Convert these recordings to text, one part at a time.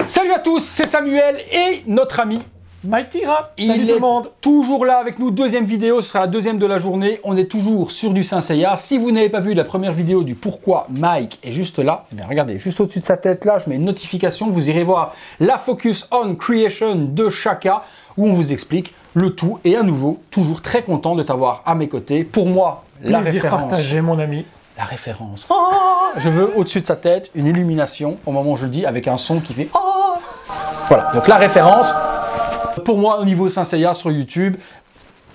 Salut à tous, c'est Samuel et notre ami Mike Tira. Salut il tout est le monde. toujours là avec nous, deuxième vidéo, ce sera la deuxième de la journée. On est toujours sur du Saint Seiya. Si vous n'avez pas vu la première vidéo du pourquoi Mike est juste là, eh bien regardez, juste au-dessus de sa tête là, je mets une notification, vous irez voir la Focus on Creation de Shaka, où on vous explique le tout. Et à nouveau, toujours très content de t'avoir à mes côtés. Pour moi, la Plaisir référence. partagé, mon ami. La référence. Oh, je veux au-dessus de sa tête une illumination au moment où je le dis avec un son qui fait oh. Voilà, donc la référence. Pour moi, au niveau Saint Seiya sur YouTube,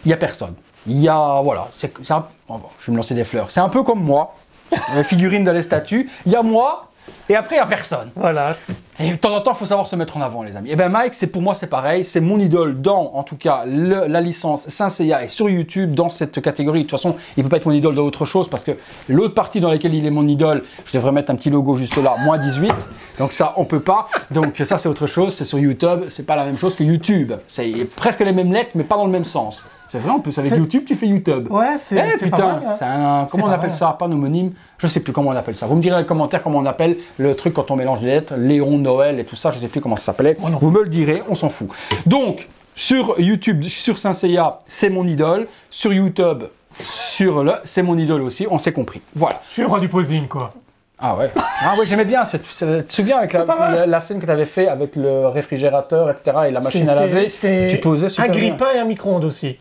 il n'y a personne. Il y a, voilà, je vais me lancer des fleurs. C'est un peu comme moi, la figurine dans les statues. Il y a moi et après il n'y a personne. Voilà. Et de temps en temps, il faut savoir se mettre en avant, les amis. Et bien Mike, pour moi, c'est pareil. C'est mon idole dans, en tout cas, la licence Saint Seiya et sur YouTube, dans cette catégorie. De toute façon, il ne peut pas être mon idole dans autre chose parce que l'autre partie dans laquelle il est mon idole, je devrais mettre un petit logo juste là, moins 18. Donc ça, on peut pas. Donc ça, c'est autre chose. C'est sur YouTube. C'est pas la même chose que YouTube. C'est presque les mêmes lettres, mais pas dans le même sens. C'est vrai, en plus, avec YouTube, tu fais YouTube. Ouais, c'est putain, pas mal, hein. c'est un, comment on appelle ça? Pas un homonyme, je sais plus comment on appelle ça. Vous me direz dans les commentaires comment on appelle le truc quand on mélange les lettres, Léon, Noël et tout ça, je sais plus comment ça s'appelait. Vous me le direz, on s'en fout. Donc, sur YouTube, sur Saint Seiya, c'est mon idole. Sur YouTube, c'est mon idole aussi, on s'est compris. Voilà. Je suis le roi du posing, quoi. Ah ouais, j'aimais bien. Tu te souviens avec la scène que tu avais fait avec le réfrigérateur, etc. et la machine à laver, tu posais super bien. Un grille-pain et un micro-ondes aussi.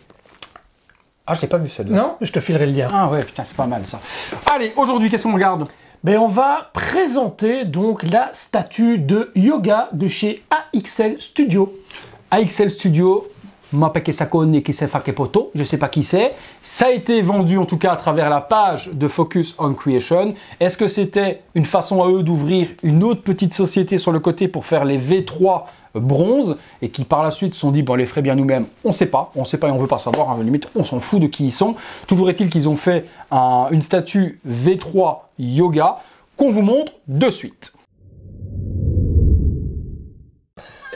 Ah, je l'ai pas vu celle-là. Non, je te filerai le lien. Ah ouais, putain, c'est pas mal ça. Allez, aujourd'hui, qu'est-ce qu'on regarde? Ben, on va présenter donc la statue de yoga de chez AXL Studio. AXL Studio, je sais pas qui c'est. Ça a été vendu en tout cas à travers la page de Focus on Creation. Est-ce que c'était une façon à eux d'ouvrir une autre petite société sur le côté pour faire les V3 bronze et qui par la suite se sont dit bon, on les ferait bien nous-mêmes? On ne sait pas et on veut pas savoir, à la limite on s'en fout de qui ils sont. Toujours est-il qu'ils ont fait une statue V3 yoga qu'on vous montre de suite.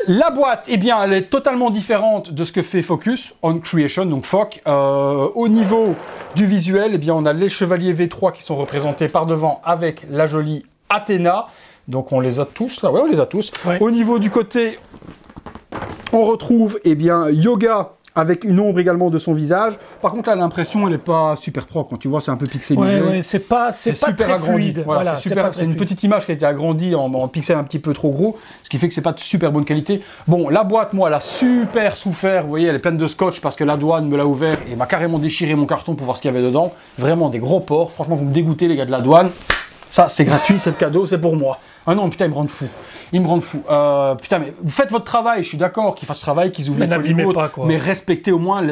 La boîte, eh bien, elle est totalement différente de ce que fait Focus on Creation, donc FOC. Au niveau du visuel, eh bien, on a les chevaliers V3 qui sont représentés par devant avec la jolie Athéna. Donc on les a tous là, ouais, on les a tous. Ouais. Au niveau du côté, on retrouve eh bien Yoga avec une ombre également de son visage. Par contre là, l'impression elle n'est pas super propre. Quand tu vois, c'est un peu pixelisé. Ouais, c'est pas super très agrandi. Fluide. Voilà, c'est une petite image qui a été agrandie en pixels un petit peu trop gros, ce qui fait que c'est pas de super bonne qualité. Bon, la boîte, moi, elle a super souffert. Vous voyez, elle est pleine de scotch parce que la douane me l'a ouvert et m'a carrément déchiré mon carton pour voir ce qu'il y avait dedans. Vraiment des gros ports. Franchement, vous me dégoûtez les gars de la douane. Ça, c'est gratuit, c'est le cadeau, c'est pour moi. Ah non, putain, ils me rendent fou. Ils me rendent fou. Putain, mais vous faites votre travail, je suis d'accord qu'ils fassent ce travail, qu'ils ouvrent les colis autres, mais respectez au moins...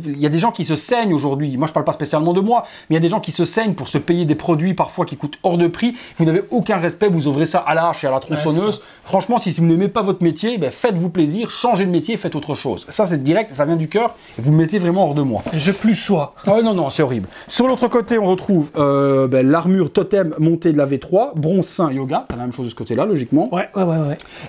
Il y a des gens qui se saignent aujourd'hui. Moi, je parle pas spécialement de moi, mais il y a des gens qui se saignent pour se payer des produits parfois qui coûtent hors de prix. Vous n'avez aucun respect, vous ouvrez ça à la hache et à la tronçonneuse. Franchement, si vous n'aimez pas votre métier, ben, faites-vous plaisir, changez de métier, faites autre chose. Ça, c'est direct, ça vient du cœur, et vous me mettez vraiment hors de moi. Je plus sois. Ah non, non, c'est horrible. Sur l'autre côté, on retrouve l'armure totem montée de la V3, bronze saint yoga, t'as la même chose de ce côté-là, logiquement. Ouais.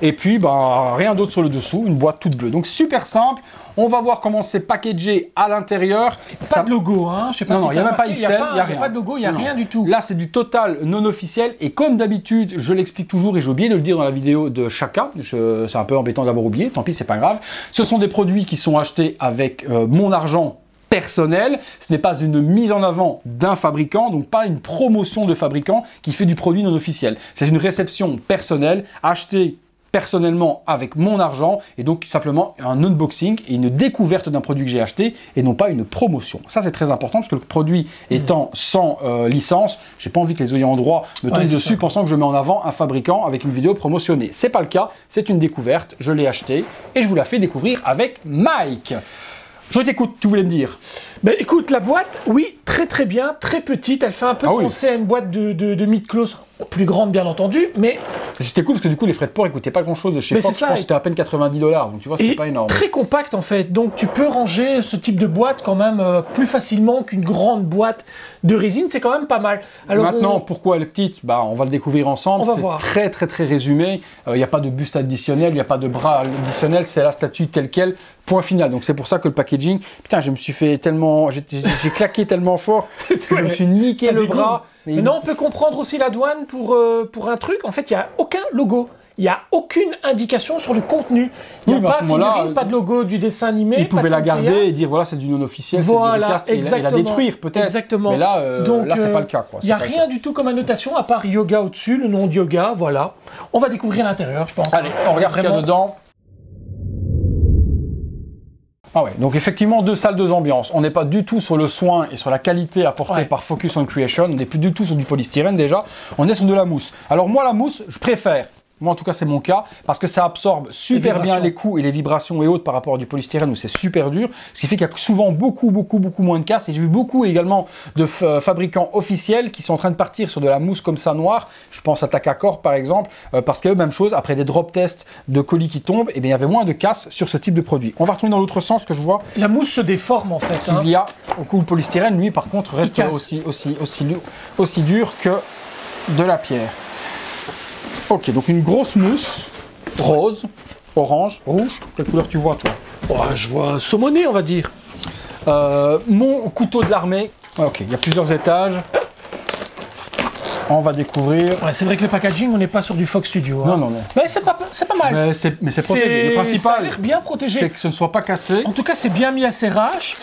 Et puis, bah, rien d'autre sur le dessous, une boîte toute bleue. Donc, super simple. On va voir comment c'est packagé à l'intérieur. Pas de logo, hein. Je sais pas non, il n'y a même pas XL, il n'y a rien. Il n'y a pas de logo, il n'y a rien du tout. Là, c'est du total non officiel. Et comme d'habitude, je l'explique toujours et j'ai oublié de le dire dans la vidéo de Shaka. C'est un peu embêtant d'avoir oublié, tant pis, c'est pas grave. Ce sont des produits qui sont achetés avec mon argent personnel. Ce n'est pas une mise en avant d'un fabricant, donc pas une promotion de fabricant qui fait du produit non officiel. C'est une réception personnelle, achetée personnellement avec mon argent et donc simplement un unboxing et une découverte d'un produit que j'ai acheté et non pas une promotion. Ça c'est très important parce que le produit étant sans licence, j'ai pas envie que les ayants droit me tombent dessus pensant que je mets en avant un fabricant avec une vidéo promotionnée. C'est pas le cas, c'est une découverte, je l'ai acheté et je vous la fais découvrir avec Mike. Je t'écoute, tu voulais me dire. Ben écoute, la boîte, oui, très bien, très petite. Elle fait un peu penser à une boîte de mid-close, plus grande bien entendu, mais... C'était cool parce que du coup, les frais de port, ils coûtaient pas grand-chose de chez Fox. Je pense que c'était à peine 90 $. Donc tu vois, c'était pas énorme. Très compact en fait. Donc tu peux ranger ce type de boîte quand même plus facilement qu'une grande boîte de résine. C'est quand même pas mal. Alors, maintenant, pourquoi elle est petite? Bah, on va le découvrir ensemble. C'est très résumé. Il n'y a pas de buste additionnel, il n'y a pas de bras additionnel. C'est la statue telle quelle. Point final. Donc c'est pour ça que le packaging, putain, je me suis fait tellement, j'ai claqué tellement fort que je me suis niqué le bras. Mais non, on peut comprendre aussi la douane pour un truc. En fait, il n'y a aucun logo. il n'y a aucune indication sur le contenu. Il n'y a pas figurine, pas de logo du dessin animé. Ils pouvaient la garder et dire voilà, c'est du non officiel, voilà, c'est du recast, et la détruire peut-être. Exactement. Mais là, là c'est pas le cas. Il n'y a rien du tout comme annotation à part yoga au-dessus, le nom de yoga, voilà. On va découvrir l'intérieur, je pense. Allez, on regarde ce qu'il y a dedans. Ah ouais, donc effectivement 2 salles, 2 ambiances. On n'est pas du tout sur le soin et sur la qualité apportée par Focus on Creation. On n'est plus du tout sur du polystyrène déjà. On est sur de la mousse. Alors moi la mousse, je préfère. Moi en tout cas c'est mon cas, parce que ça absorbe super bien les coups et les vibrations et autres par rapport à du polystyrène où c'est super dur, ce qui fait qu'il y a souvent beaucoup moins de casse. Et j'ai vu beaucoup également de fabricants officiels qui sont en train de partir sur de la mousse comme ça noire. Je pense à Takacor par exemple, parce que même chose, après des drop tests de colis qui tombent, et bien il y avait moins de casse sur ce type de produit. On va retourner dans l'autre sens que je vois. La mousse se déforme en fait. Il y a au coup le polystyrène, lui par contre reste aussi dur que de la pierre. Ok, donc une grosse mousse, rose, orange, rouge. Quelle couleur tu vois, toi? Oh, je vois saumonné, on va dire. Mon couteau de l'armée. Ok, il y a plusieurs étages. On va découvrir. Ouais, c'est vrai que le packaging, on n'est pas sur du Fox Studio. Hein. Non. Mais c'est pas mal. Mais c'est protégé. Le principal, ça a l'air bien protégé. C'est que ce ne soit pas cassé. En tout cas, c'est bien mis à serrage.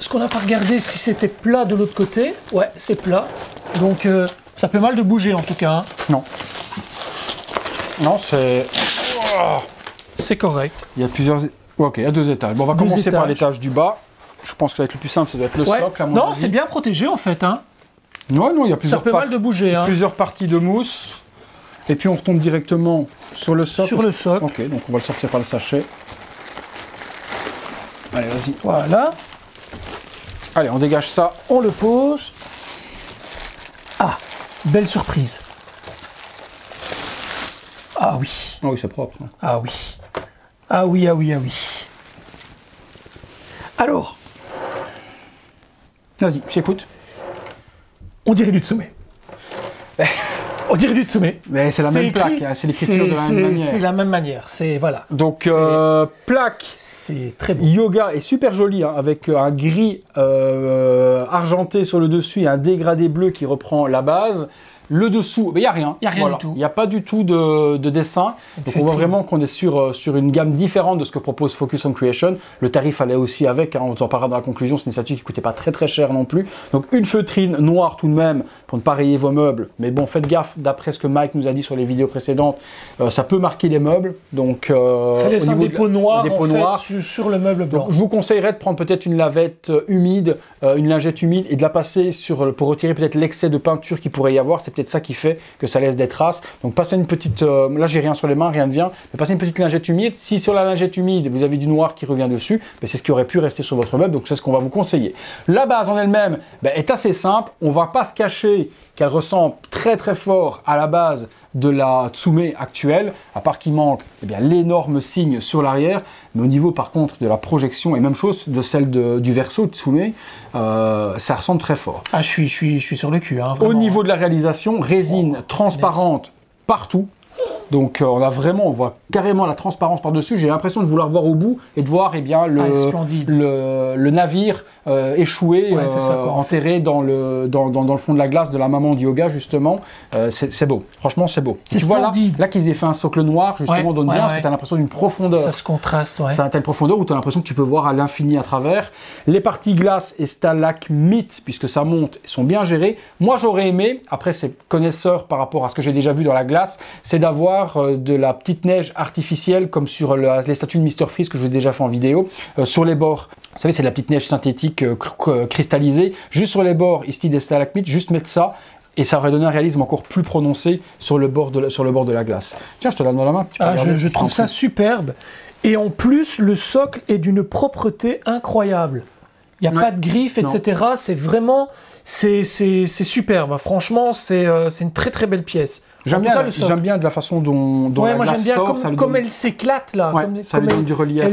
Est-ce qu'on n'a pas regardé si c'était plat de l'autre côté? Ouais, c'est plat. Donc, ça fait mal de bouger en tout cas. Hein. Non. Non, c'est... C'est correct. Il y a plusieurs... Ok, il y a 2 étages. Bon, on va commencer par l'étage du bas. Je pense que ça va être le plus simple, ça doit être le socle. Non, c'est bien protégé en fait. Hein. Non, il y a plusieurs... Ça fait mal de bouger. Hein. Plusieurs parties de mousse. Et puis on retombe directement sur le socle. Sur le socle. Ok, donc on va le sortir par le sachet. Allez, vas-y. Voilà. Allez, on dégage ça. On le pose. Ah, belle surprise. Ah oui. Ah oui, c'est propre. Hein. Ah oui. Ah oui. Alors. Vas-y, j'écoute. On dirait du Tsume. On dirait du Tsume. Mais c'est la même plaque, hein, c'est l'écriture de la même manière. C'est la même manière, c'est voilà. Donc plaque, c'est très beau. Yoga est super joli, hein, avec un gris argenté sur le dessus et un dégradé bleu qui reprend la base. Le dessous, il n'y a rien. Il n'y a rien du tout. Il n'y a pas du tout de dessin. Donc on voit vraiment qu'on est sur une gamme différente de ce que propose Focus on Creation. Le tarif allait aussi avec, hein, on en parlera dans la conclusion, c'est une statue qui ne coûtait pas très cher non plus. Donc une feutrine noire tout de même pour ne pas rayer vos meubles. Mais bon, faites gaffe, d'après ce que Mike nous a dit sur les vidéos précédentes, ça peut marquer les meubles. Donc, ça laisse un dépôt noir sur le meuble blanc. Donc, je vous conseillerais de prendre peut-être une lavette humide, une lingette humide et de la passer pour retirer peut-être l'excès de peinture qu'il pourrait y avoir. C'est peut-être ça qui fait que ça laisse des traces. Donc passez une petite, là j'ai rien sur les mains, rien ne vient, mais passez une petite lingette humide. Si sur la lingette humide vous avez du noir qui revient dessus, c'est ce qui aurait pu rester sur votre meuble, donc c'est ce qu'on va vous conseiller. La base en elle-même est assez simple, on va pas se cacher qu'elle ressemble très fort à la base de la Tsume actuelle, à part qu'il manque l'énorme signe sur l'arrière, mais au niveau par contre de la projection, et même chose de celle du verso de Tsume, ça ressemble très fort. Ah, je suis sur le cul. Hein, au niveau de la réalisation, résine transparente partout. Donc on voit carrément la transparence par-dessus. J'ai l'impression de vouloir voir au bout et de voir le navire échoué, enterré dans le fond de la glace de la maman du yoga, justement. C'est beau, franchement c'est beau. C'est splendide. Là qu'ils aient fait un socle noir, justement, donne bien, parce que tu as l'impression d'une profondeur. Ça se contraste, Ça a une telle profondeur où tu as l'impression que tu peux voir à l'infini à travers. Les parties glace et stalagmites, puisque ça monte, sont bien gérées. Moi j'aurais aimé, après c'est connaisseur par rapport à ce que j'ai déjà vu dans la glace, c'est d'avoir de la petite neige artificielle comme sur les statues de Mr Freeze que je vous ai déjà fait en vidéo, sur les bords. Vous savez, c'est de la petite neige synthétique cristallisée, juste sur les bords, ici des stalagmites, juste mettre ça, et ça aurait donné un réalisme encore plus prononcé sur le bord de la glace. Tiens, je te la donne dans la main. Je trouve ça superbe. Et en plus, le socle est d'une propreté incroyable. Il n'y a pas de griffes, etc. C'est vraiment... C'est superbe. Franchement, c'est une très belle pièce. J'aime bien de la façon dont la glace sort. Comme elle s'éclate là. Ça lui donne du relief.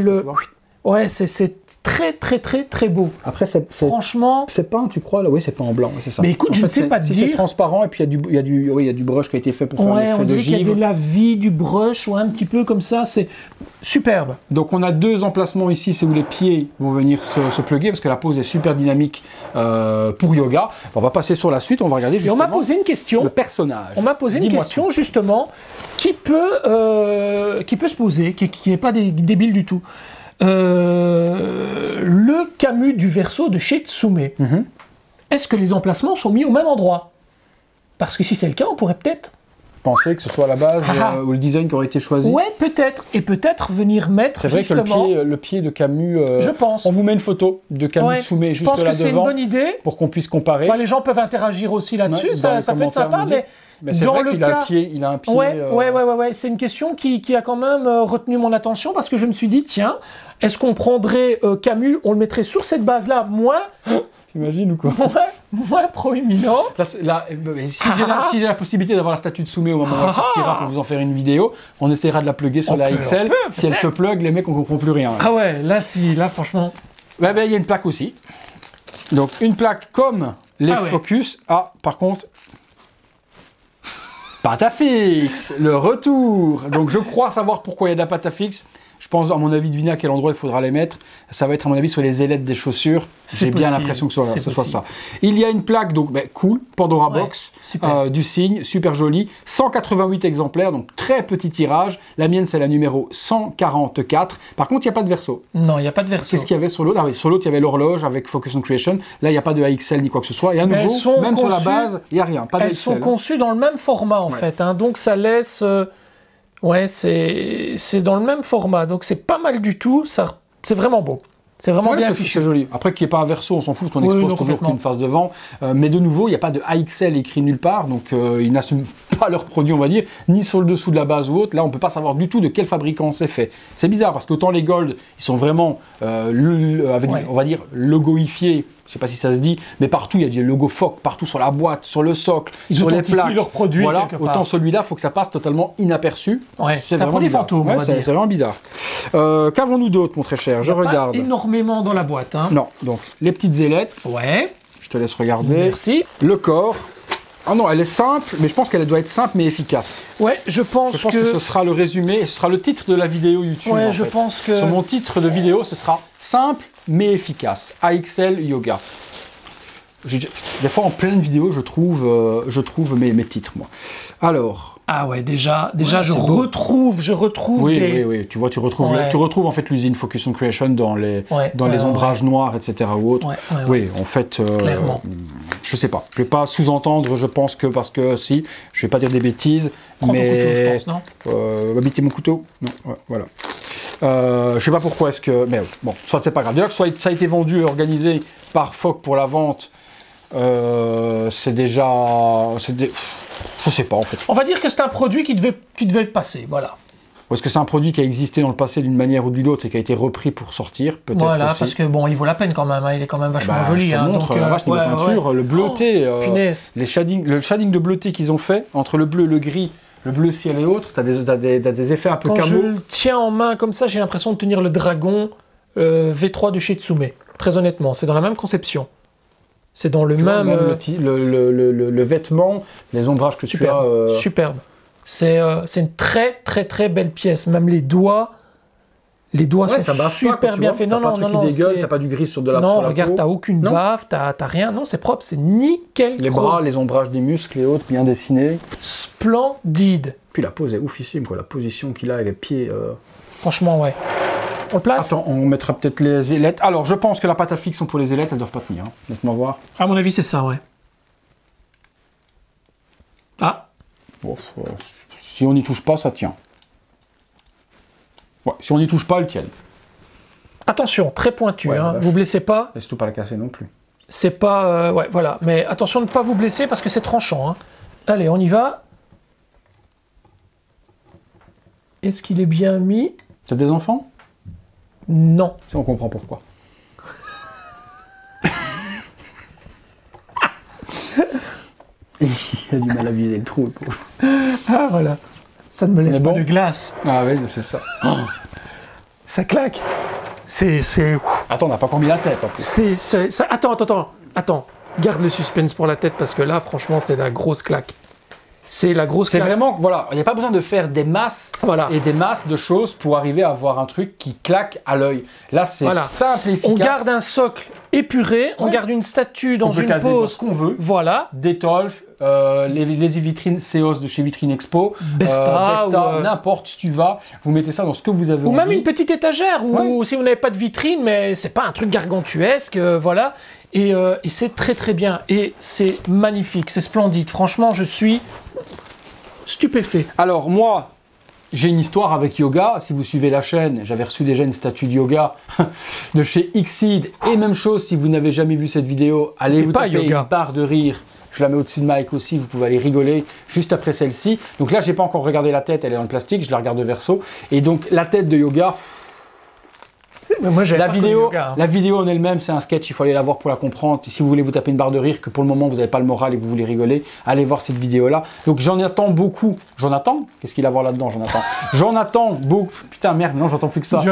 Ouais, c'est très très très très beau. Après, Franchement... c'est peint, tu crois là? Oui, c'est peint en blanc, c'est ça. Mais écoute, je ne sais pas te dire... C'est transparent et puis il y a du brush qui a été fait pour faire Ouais, l'effet on de dirait qu'il y a givre. de la vie, du brush, ou un petit peu comme ça, c'est superbe. Donc on a deux emplacements ici, c'est où les pieds vont venir se plugger, parce que la pose est super dynamique pour yoga. On va passer sur la suite, on va regarder Et justement on m'a posé une question. le personnage. On m'a posé une Dis-moi question tout. justement qui peut se poser, qui n'est pas débile du tout. Le Camus du verso de chez Tsume. Mhm. Est-ce que les emplacements sont mis au même endroit? Parce que si c'est le cas, on pourrait peut-être... Penser que ce soit la base ou le design qui aurait été choisi. Ouais, peut-être. Et peut-être venir mettre C'est vrai que justement... le pied de Camus, Je pense. on vous met une photo de Camus Ouais, Tsume je juste pense là que c'est une devant bonne idée. pour qu'on puisse comparer. Bah, les gens peuvent interagir aussi là-dessus, Ouais, dans ça les peut être commentaires, sympa, nous dire. Mais c'est dans vrai le qu'il cas... il a un pied. Ouais. C'est une question qui a quand même retenu mon attention parce que je me suis dit, tiens, est-ce qu'on prendrait Camus, on le mettrait sur cette base-là, moi, T'imagines ou quoi? moi proéminent. Si j'ai la possibilité d'avoir la statue de Tsume au moment où elle sortira pour vous en faire une vidéo, on essaiera de la plugger sur la XL. Si elle se plug, les mecs on comprend plus rien. Ah ouais, là franchement. Il y a une plaque aussi. Donc une plaque comme les Focus. Ah, par contre, Patafix, le retour. Donc je crois savoir pourquoi il y a de la Patafix. Je pense, à mon avis, deviner à quel endroit il faudra les mettre. Ça va être, à mon avis, sur les ailettes des chaussures. J'ai bien l'impression que ce soit ça. Il y a une plaque, donc, cool, Pandora Box, du signe, super jolie. 188 exemplaires, donc très petit tirage. La mienne, c'est la numéro 144. Par contre, il n'y a pas de verso. Non, il n'y a pas de verso. Qu'est-ce qu'il y avait sur l'autre? Ah oui, sur l'autre, il y avait l'horloge avec Focus on Creation. Là, il n'y a pas de AXL ni quoi que ce soit. Et à nouveau, même sur la base, il n'y a rien. Pas elles sont conçues dans le même format, en fait. Hein, donc, ça laisse... Ouais, c'est dans le même format, donc c'est pas mal du tout, c'est vraiment beau. C'est vraiment bien affiché. C'est joli. Après, qu'il n'y ait pas un verso, on s'en fout, parce qu'on expose toujours qu'une face devant. Mais de nouveau, il n'y a pas de AXL écrit nulle part, donc ils n'assument pas leurs produits, on va dire, ni sur le dessous de la base ou autre. Là, on ne peut pas savoir du tout de quel fabricant c'est fait. C'est bizarre, parce qu'autant les Gold, ils sont vraiment, avec, on va dire, logoifiés. Je ne sais pas si ça se dit, mais partout, il y a des logos FOC, partout sur la boîte, sur le socle, sur les plaques. Leurs produits, voilà, autant celui-là, il faut que ça passe totalement inaperçu. Ouais, c'est un produit fantôme, on va dire. C'est vraiment bizarre. Qu'avons-nous d'autre, mon très cher? Je regarde. Pas énormément dans la boîte. Hein. Non, donc les petites ailettes. Ouais. Je te laisse regarder. Merci. Le corps. Ah non, elle est simple, mais je pense qu'elle doit être simple mais efficace. Ouais, je pense que ce sera le résumé, ce sera le titre de la vidéo YouTube. Ouais, je pense que... Sur mon titre de vidéo, ce sera simple mais efficace. AXL Yoga. Des fois, en pleine vidéo, je trouve mes titres, moi. Alors... Ah ouais, déjà je retrouve Oui, tu vois, tu retrouves en fait l'usine Focus on Creation dans les ombrages noirs, etc. ou autres. Oui, en fait... Clairement. Je sais pas. Je vais pas sous-entendre, je pense que parce que si, je vais pas dire des bêtises. Prends ton couteau, je pense, non habiter mon couteau? Non, voilà. Je sais pas pourquoi est-ce que... Mais bon, soit c'est pas grave. Déjà que ça a été vendu et organisé par Foc pour la vente, c'est déjà... Je sais pas en fait. On va dire que c'est un produit qui devait passer, voilà. Ou est-ce que c'est un produit qui a existé dans le passé d'une manière ou d'une autre et qui a été repris pour sortir? Peut-être voilà, aussi. parce que bon, il vaut la peine quand même, hein, il est quand même vachement joli. Je te montre la vache niveau peinture, le bleuté, le shading de bleuté qu'ils ont fait, entre le bleu, le gris, le bleu ciel et autres, t'as des effets un peu camo. Quand je le tiens en main comme ça, j'ai l'impression de tenir le dragon V3 de chez Tsume. Très honnêtement, c'est dans la même conception. C'est dans le même... le vêtement, les ombrages que tu as... Superbe. C'est une très très très belle pièce. Même les doigts sont super bien faits. Non, t'as pas du gris sur de la peau. Non, regarde, t'as aucune baffe, t'as rien. Non, c'est propre, c'est nickel. Les bras, les ombrages des muscles et autres, bien dessinés. Splendide. Puis la pose est oufissime, quoi. La position qu'il a et les pieds... Franchement, ouais. On le place? Attends, on mettra peut-être les ailettes. Alors, je pense que la pâte à fixe sont pour les ailettes, elles doivent pas tenir. Hein. Laisse-moi voir. À mon avis, c'est ça, ouais. Ah. Bon, si on n'y touche pas, ça tient. Ouais, si on n'y touche pas, elles tiennent. Attention, très pointu, hein. Vous blessez pas. Et surtout pas la casser non plus. C'est pas... ouais, voilà. Mais attention de ne pas vous blesser parce que c'est tranchant. Hein. Allez, on y va. Est-ce qu'il est bien mis? T'as des enfants? Non. Ça, on comprend pourquoi. Il a du mal à viser le trou. Ah, voilà. Ça ne me laisse pas de glace. Ah oui, c'est ça. Ça claque. Attends, on n'a pas encore mis la tête en plus. Attends. Garde le suspense pour la tête parce que là, franchement, c'est la grosse claque. C'est la grosse claque. C'est vraiment, voilà, il n'y a pas besoin de faire des masses et des masses de choses pour arriver à avoir un truc qui claque à l'œil. Là, c'est simple et efficace. On garde un socle épuré, on garde une statue dans une pose. Ce qu'on veut. Voilà. Détolf, les vitrines Seos de chez Vitrine Expo, Besta n'importe où tu vas, vous mettez ça dans ce que vous avez ou envie. même une petite étagère, ou si vous n'avez pas de vitrine, mais c'est pas un truc gargantuesque, voilà. Et c'est très très bien, et c'est magnifique, c'est splendide. Franchement, je suis stupéfait. Alors moi, j'ai une histoire avec yoga. Si vous suivez la chaîne, j'avais reçu déjà une statue de yoga de chez Xseed. Et même chose, si vous n'avez jamais vu cette vidéo, allez vous taper une barre de rire. Je la mets au-dessus de Mike aussi, vous pouvez aller rigoler juste après celle-ci. Donc là, j'ai pas encore regardé la tête, elle est dans le plastique, je la regarde de verso. Et donc la tête de yoga... Mais moi, la vidéo en elle-même, c'est un sketch, il faut aller la voir pour la comprendre. Si vous voulez vous taper une barre de rire, que pour le moment vous n'avez pas le moral et que vous voulez rigoler, allez voir cette vidéo-là. Donc j'en attends beaucoup. Jonathan, qu'est-ce qu'il a à voir là-dedans, Jonathan? J'en attends beaucoup. Putain, merde, non, j'entends plus que ça.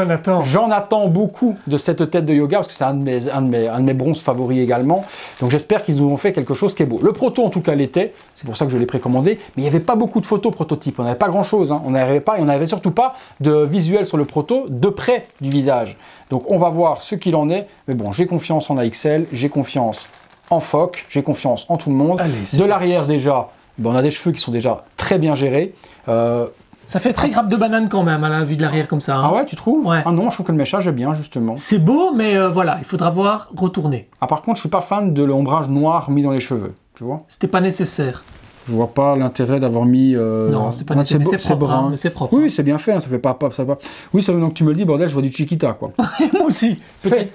J'en attends beaucoup de cette tête de yoga parce que c'est un de mes bronzes favoris également. Donc j'espère qu'ils nous ont fait quelque chose qui est beau. Le proto, en tout cas, l'était. C'est pour ça que je l'ai précommandé. Mais il n'y avait pas beaucoup de photos prototypes. On n'avait pas grand-chose. Hein. On n'avait surtout pas de visuel sur le proto de près du visage. Donc on va voir ce qu'il en est, mais bon, j'ai confiance en AXL, j'ai confiance en Fock, j'ai confiance en tout le monde. Allez, de l'arrière déjà, ben, on a des cheveux qui sont déjà très bien gérés. Ça fait très grappe de banane quand même à la vue de l'arrière comme ça. Hein. Ah ouais, tu trouves? Ouais. Ah non, je trouve que le méchage est bien justement. C'est beau, mais voilà, il faudra voir retourner. Ah par contre, je suis pas fan de l'ombrage noir mis dans les cheveux, tu vois? C'était pas nécessaire. Je vois pas l'intérêt d'avoir mis... Non, c'est pas nécessaire, mais c'est propre. Hein, c'est propre. Oui, c'est bien fait, hein, ça fait pas... Ça va. Oui, ça maintenant que tu me le dis, bordel, je vois du Chiquita, quoi. Moi aussi.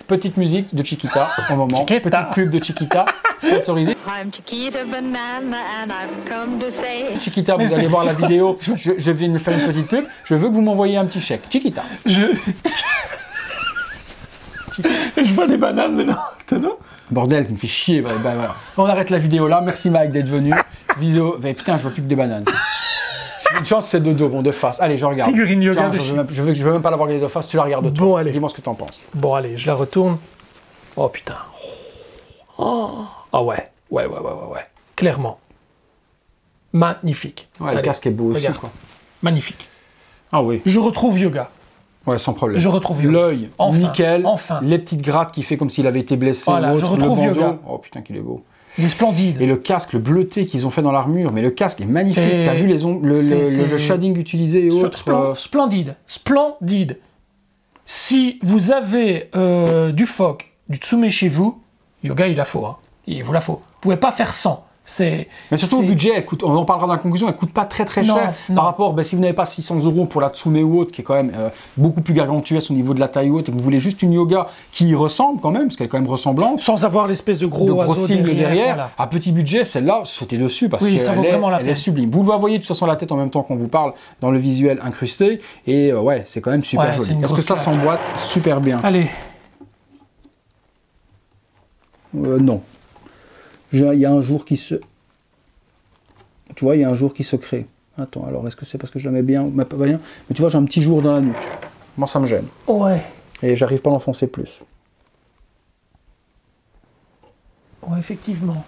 Petite musique de Chiquita, au moment. Petite pub de Chiquita, sponsorisée. Chiquita, vous allez voir la vidéo, je viens de faire une petite pub, je veux que vous m'envoyiez un petit chèque. Chiquita. Je vois des bananes maintenant. Non Bordel, tu me fais chier. Ben, voilà. On arrête la vidéo là. Merci Mike d'être venu. Visio. Ben, putain, je vois plus que des bananes. Une chance, c'est de dos, bon, de face. Allez, je regarde. Figurine yoga. Tiens, je veux même pas l'avoir regardée de face. Tu la regardes de toi. Bon, allez. Dis-moi ce que t'en penses. Bon, allez, je la retourne. Oh putain. Oh. Ah ouais. Ouais. Clairement. Magnifique. Ouais, le casque est beau aussi, quoi. Magnifique. Ah oui. Je retrouve yoga. Ouais, sans problème. Je retrouve yoga. L'œil, nickel. Enfin. Les petites grattes qui fait comme s'il avait été blessé. Voilà, je retrouve le yoga. Oh putain, qu'il est beau. Il est splendide. Et le casque, le bleuté qu'ils ont fait dans l'armure, mais le casque est magnifique. T'as vu le shading utilisé et autres. Splendide. Si vous avez du Fock, du Tsume chez vous, yoga, il la faut. Hein. Il vous la faut. Vous pouvez pas faire sans. Mais surtout au budget, elle coûte, on en parlera dans la conclusion, elle coûte pas très cher par rapport, si vous n'avez pas 600 € pour la Tsume ou autre, qui est quand même beaucoup plus gargantueuse au niveau de la taille haute, et que vous voulez juste une yoga qui y ressemble quand même, parce qu'elle est quand même ressemblante. Sans avoir l'espèce de gros signe derrière. Voilà. À petit budget, celle-là, sautez dessus, parce qu'elle est sublime. Vous le voyez de toute façon la tête en même temps qu'on vous parle dans le visuel incrusté, et ouais, c'est quand même super joli. Est-ce que ça s'emboîte super bien? Allez. Non. Il y a un jour qui se... Tu vois, il y a un jour qui se crée. Attends, alors est-ce que c'est parce que je la mets bien ou pas bien? Mais tu vois, j'ai un petit jour dans la nuque. Moi, ça me gêne. Ouais. Et j'arrive pas à l'enfoncer plus. Ouais, effectivement.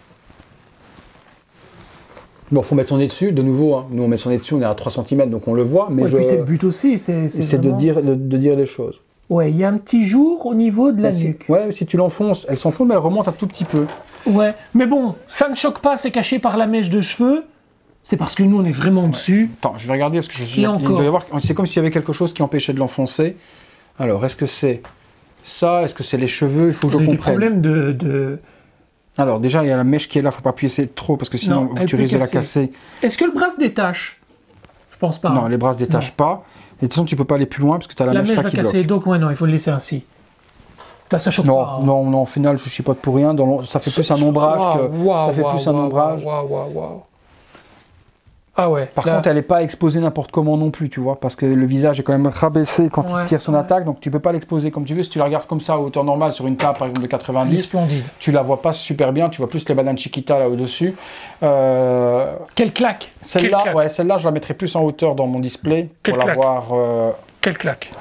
Bon, faut mettre son nez dessus, de nouveau. Hein. Nous, on met son nez dessus, on est à 3 cm, donc on le voit. Mais puis c'est le but aussi. C'est vraiment... de dire les choses. Ouais, il y a un petit jour au niveau de la nuque. Ouais, si tu l'enfonces, elle s'enfonce, mais elle remonte un tout petit peu. Ouais, mais bon, ça ne choque pas, c'est caché par la mèche de cheveux. C'est parce que nous, on est vraiment dessus. Attends, je vais regarder parce que je suis. C'est comme s'il y avait quelque chose qui empêchait de l'enfoncer. Alors, est-ce que c'est ça? Est-ce que c'est les cheveux? Il faut que je comprenne. Des problèmes de... Alors, déjà, il y a la mèche qui est là. Il ne faut pas appuyer trop parce que sinon, tu risques de la casser. Est-ce que le bras se détache? Je pense pas. Non, les bras ne se détachent pas. Et de toute façon, tu ne peux pas aller plus loin parce que tu as la mèche là qui bloque. La mèche va casser, donc ouais, non, il faut le laisser ainsi. Ça choque pas. Non, au final, je ne chipote pour rien. Ça fait plus un ombrage Ah ouais. Par contre, elle n'est pas exposée n'importe comment non plus, tu vois, parce que le visage est quand même rabaissé quand il tire son attaque, donc tu peux pas l'exposer comme tu veux. Si tu la regardes comme ça à hauteur normale sur une table, par exemple de 90, tu la vois pas super bien, tu vois plus les bananes Chiquita là au-dessus. Quelle claque! Celle-là, ouais, je la mettrais plus en hauteur dans mon display pour la voir. Quelle claque!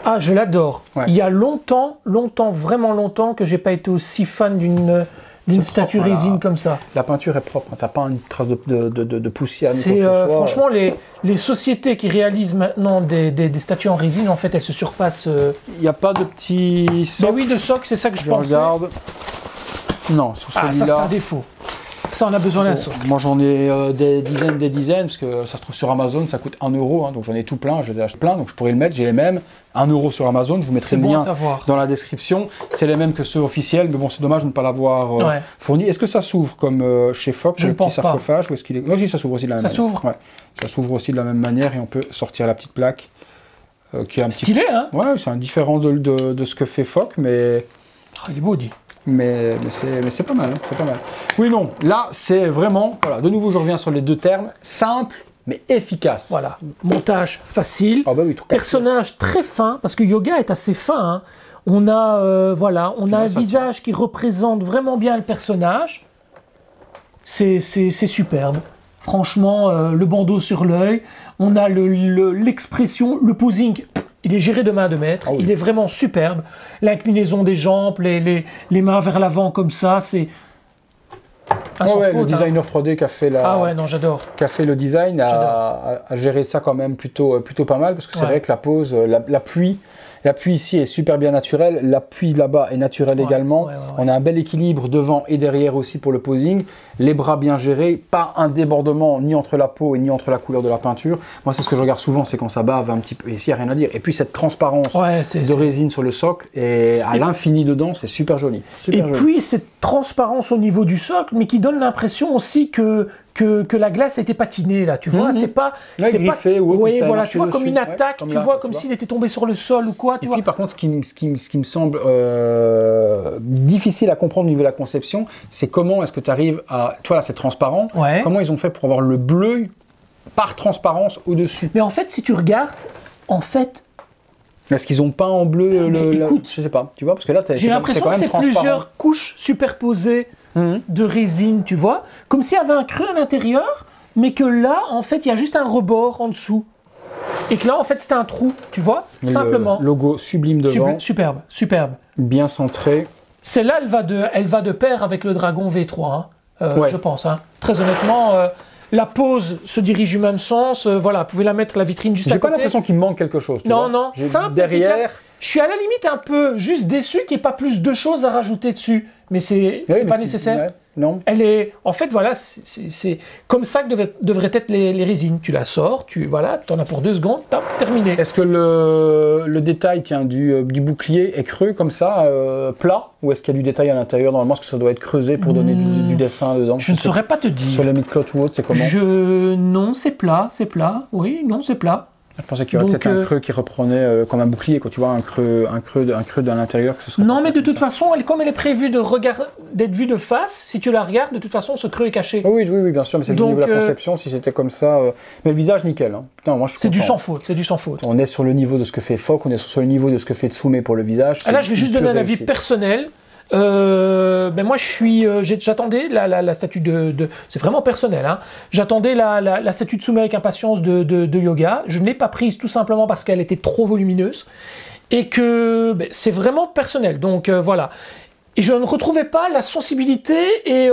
Ah, je l'adore. Ouais. Il y a longtemps, vraiment longtemps, que j'ai pas été aussi fan d'une statue propre, résine voilà. comme ça. La peinture est propre, t'as pas une trace de poussière. ni C'est quoi que ce soit. franchement les sociétés qui réalisent maintenant des statues en résine, en fait, elles se surpassent. Il n'y a pas de petit Mais socle. oui, de socle, c'est ça que je Je pensais. regarde. Non, sur Ah, ça c'est un celui-là. défaut. Ça, on a besoin d'un socle. Moi j'en ai des dizaines, parce que ça se trouve sur Amazon, ça coûte 1 euro, hein, donc j'en ai tout plein, je les ai achetés plein, donc je pourrais le mettre, j'ai les mêmes. 1 euro sur Amazon, je vous mettrai C'est le bon à lien savoir. dans la description. C'est les mêmes que ceux officiels, mais bon, c'est dommage de ne pas l'avoir Ouais. fourni. Est-ce que ça s'ouvre comme chez Fock, Je le ne petit pense pas. sarcophage, ou est-ce qu'il est... Non, si, ça s'ouvre aussi de la même Ça manière. s'ouvre Ouais. Ça s'ouvre aussi de la même manière et on peut sortir la petite plaque qui est un petit Stylé, hein? Ouais, c'est un différent de ce que fait Fock, mais Ah, il est beau, dit. c'est pas mal, hein, c'est pas mal. Oui, non, là, c'est vraiment, voilà, de nouveau, je reviens sur les deux termes, simple, mais efficace. Voilà. Montage facile. Ah bah oui, tout Personnage très fin, parce que Yoga est assez fin. Hein. On a, voilà, on a un ça visage qui représente vraiment bien le personnage. C'est superbe. Franchement, le bandeau sur l'œil, on a l'expression, le posing, il est géré de main de maître, Ah oui. il est vraiment superbe. L'inclinaison des jambes, les mains vers l'avant comme ça, c'est... Ah, sans ouais, faute, le hein. designer 3D qui a fait Ah ouais, non, j'adore. qui a fait le design a géré ça quand même plutôt pas mal, parce que c'est Ouais. vrai que la pose, l'appui ici est super bien naturel, l'appui là-bas est naturel également. Ouais. On a un bel équilibre devant et derrière aussi pour le posing. Les bras bien gérés, pas un débordement ni entre la peau et ni entre la couleur de la peinture. Moi, c'est ce que je regarde souvent, c'est quand ça bave un petit peu. Et ici, il n'y a rien à dire. Et puis cette transparence Ouais, de résine sur le socle et à l'infini dedans, c'est super joli. Et Super joli. puis cette transparence au niveau du socle, mais qui donne l'impression aussi que la glace a été patinée là, tu vois, c'est pas, Ouais, c'est griffé ou autre, oui, mais c'était voilà, marché tu vois, comme dessus. une attaque, Ouais, comme tu là, vois, tu comme vois. s'il était tombé sur le sol ou quoi, tu Et vois. puis par contre, ce qui me semble difficile à comprendre au niveau de la conception, c'est comment est-ce que tu arrives à... Tu vois là, c'est transparent. Ouais. Comment ils ont fait pour avoir le bleu par transparence au-dessus? Mais en fait, si tu regardes, en fait, Est-ce qu'ils ont peint en bleu écoute, je sais pas, tu vois, parce que là, j'ai l'impression que c'est plusieurs couches superposées de résine, tu vois, comme s'il y avait un creux à l'intérieur, mais que là, en fait, il y a juste un rebord en dessous. Et que là, en fait, c'était un trou, tu vois, simplement. Le logo sublime devant, Superbe, superbe. bien centré. Celle-là, elle va de pair avec le Dragon V3, hein, Ouais. je pense. Hein. Très honnêtement, la pose se dirige du même sens. Voilà, vous pouvez la mettre la vitrine juste à J'ai pas côté. l'impression qu'il me manque quelque chose. Tu Non, vois. non, J'ai simple, derrière. efficace. Je suis à la limite un peu juste déçu qu'il n'y ait pas plus de choses à rajouter dessus. Mais c'est Ouais, pas mais- nécessaire. ouais, non. Elle est, en fait, voilà, c'est comme ça que devraient être les résines. Tu la sors, tu en as pour 2 secondes, top, terminé. Est-ce que le détail du bouclier est creux comme ça, plat, ou est-ce qu'il y a du détail à l'intérieur? Normalement, est-ce que ça doit être creusé pour donner du dessin dedans? Je ne saurais pas te dire. Sur les mid-cloth ou autre, c'est comment? Non, c'est plat. Oui, non, c'est plat. Je pensais qu'il y aurait Donc, peut-être un creux qui reprenait comme un bouclier, quand tu vois un creux de l'intérieur. Que ce serait Non, pas mais de comme toute ça. façon, comme elle est prévue d'être vue de face, si tu la regardes, de toute façon, ce creux est caché. Oh oui, bien sûr, mais c'est juste au Donc, niveau de la conception, si c'était comme ça. Mais le visage, nickel. Hein. Putain, moi, je suis C'est du content. sans faute, c'est du sans faute. On est sur le niveau de ce que fait Fock, on est sur le niveau de ce que fait Tsume pour le visage. Ah, là, c'est je vais juste une donner un pure avis réussite. personnel. Moi, j'attendais la statue c'est vraiment personnel. Hein. J'attendais la statue de Tsume avec impatience de Yoga. Je ne l'ai pas prise tout simplement parce qu'elle était trop volumineuse et que c'est vraiment personnel. Donc voilà. Et je ne retrouvais pas la sensibilité et